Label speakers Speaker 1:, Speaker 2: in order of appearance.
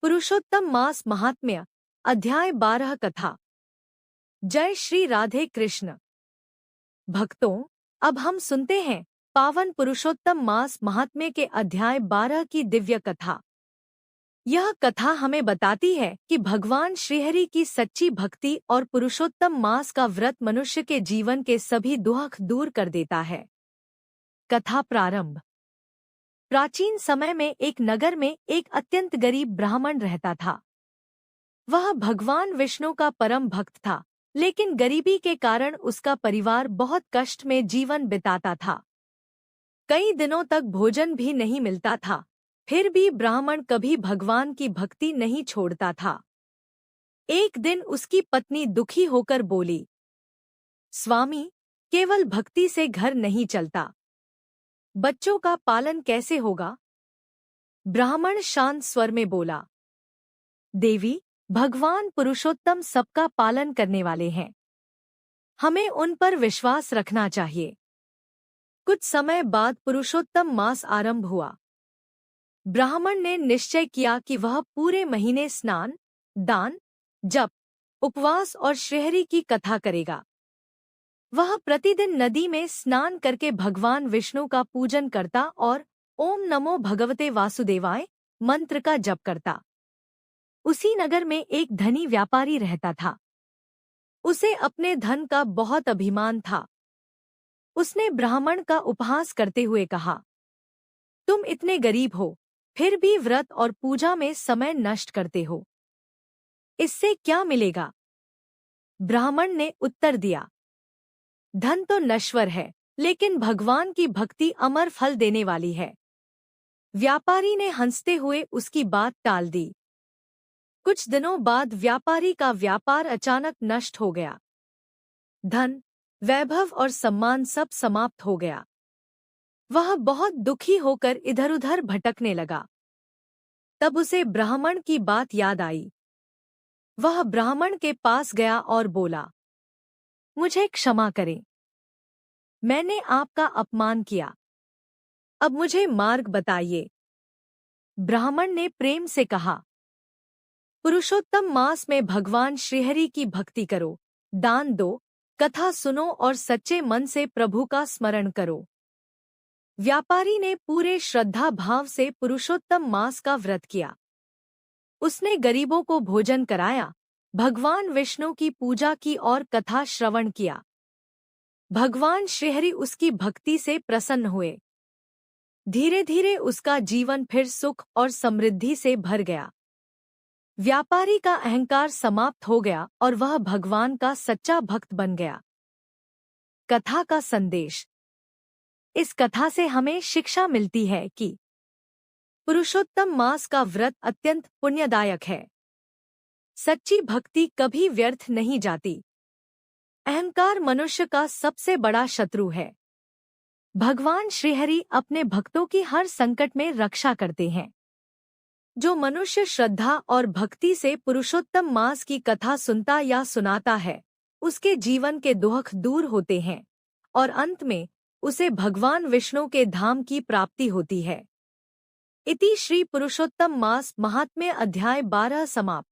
Speaker 1: पुरुषोत्तम मास महात्म्य अध्याय 12 कथा। जय श्री राधे कृष्ण। भक्तों, अब हम सुनते हैं पावन पुरुषोत्तम मास महात्म्य के अध्याय 12 की दिव्य कथा। यह कथा हमें बताती है कि भगवान श्रीहरि की सच्ची भक्ति और पुरुषोत्तम मास का व्रत मनुष्य के जीवन के सभी दुख दूर कर देता है। कथा प्रारंभ। प्राचीन समय में एक नगर में एक अत्यंत गरीब ब्राह्मण रहता था। वह भगवान विष्णु का परम भक्त था, लेकिन गरीबी के कारण उसका परिवार बहुत कष्ट में जीवन बिताता था। कई दिनों तक भोजन भी नहीं मिलता था, फिर भी ब्राह्मण कभी भगवान की भक्ति नहीं छोड़ता था। एक दिन उसकी पत्नी दुखी होकर बोली, स्वामी, केवल भक्ति से घर नहीं चलता, बच्चों का पालन कैसे होगा? ब्राह्मण शांत स्वर में बोला, देवी, भगवान पुरुषोत्तम सबका पालन करने वाले हैं, हमें उन पर विश्वास रखना चाहिए। कुछ समय बाद पुरुषोत्तम मास आरंभ हुआ। ब्राह्मण ने निश्चय किया कि वह पूरे महीने स्नान, दान, जप, उपवास और श्रीहरि की कथा करेगा। वह प्रतिदिन नदी में स्नान करके भगवान विष्णु का पूजन करता और ओम नमो भगवते वासुदेवाय मंत्र का जप करता। उसी नगर में एक धनी व्यापारी रहता था। उसे अपने धन का बहुत अभिमान था। उसने ब्राह्मण का उपहास करते हुए कहा, तुम इतने गरीब हो, फिर भी व्रत और पूजा में समय नष्ट करते हो, इससे क्या मिलेगा? ब्राह्मण ने उत्तर दिया, धन तो नश्वर है, लेकिन भगवान की भक्ति अमर फल देने वाली है। व्यापारी ने हंसते हुए उसकी बात टाल दी। कुछ दिनों बाद व्यापारी का व्यापार अचानक नष्ट हो गया। धन, वैभव और सम्मान सब समाप्त हो गया। वह बहुत दुखी होकर इधर-उधर भटकने लगा। तब उसे ब्राह्मण की बात याद आई। वह ब्राह्मण के पास गया और बोला, मुझे क्षमा करें, मैंने आपका अपमान किया, अब मुझे मार्ग बताइए। ब्राह्मण ने प्रेम से कहा, पुरुषोत्तम मास में भगवान श्रीहरि की भक्ति करो, दान दो, कथा सुनो और सच्चे मन से प्रभु का स्मरण करो। व्यापारी ने पूरे श्रद्धा भाव से पुरुषोत्तम मास का व्रत किया। उसने गरीबों को भोजन कराया, भगवान विष्णु की पूजा की और कथा श्रवण किया। भगवान श्रीहरि उसकी भक्ति से प्रसन्न हुए। धीरे धीरे उसका जीवन फिर सुख और समृद्धि से भर गया। व्यापारी का अहंकार समाप्त हो गया और वह भगवान का सच्चा भक्त बन गया। कथा का संदेश। इस कथा से हमें शिक्षा मिलती है कि पुरुषोत्तम मास का व्रत अत्यंत पुण्यदायक है। सच्ची भक्ति कभी व्यर्थ नहीं जाती। अहंकार मनुष्य का सबसे बड़ा शत्रु है। भगवान श्रीहरि अपने भक्तों की हर संकट में रक्षा करते हैं। जो मनुष्य श्रद्धा और भक्ति से पुरुषोत्तम मास की कथा सुनता या सुनाता है, उसके जीवन के दुख दूर होते हैं और अंत में उसे भगवान विष्णु के धाम की प्राप्ति होती है। इति श्री पुरुषोत्तम मास महात्म्य अध्याय 12 समाप्त।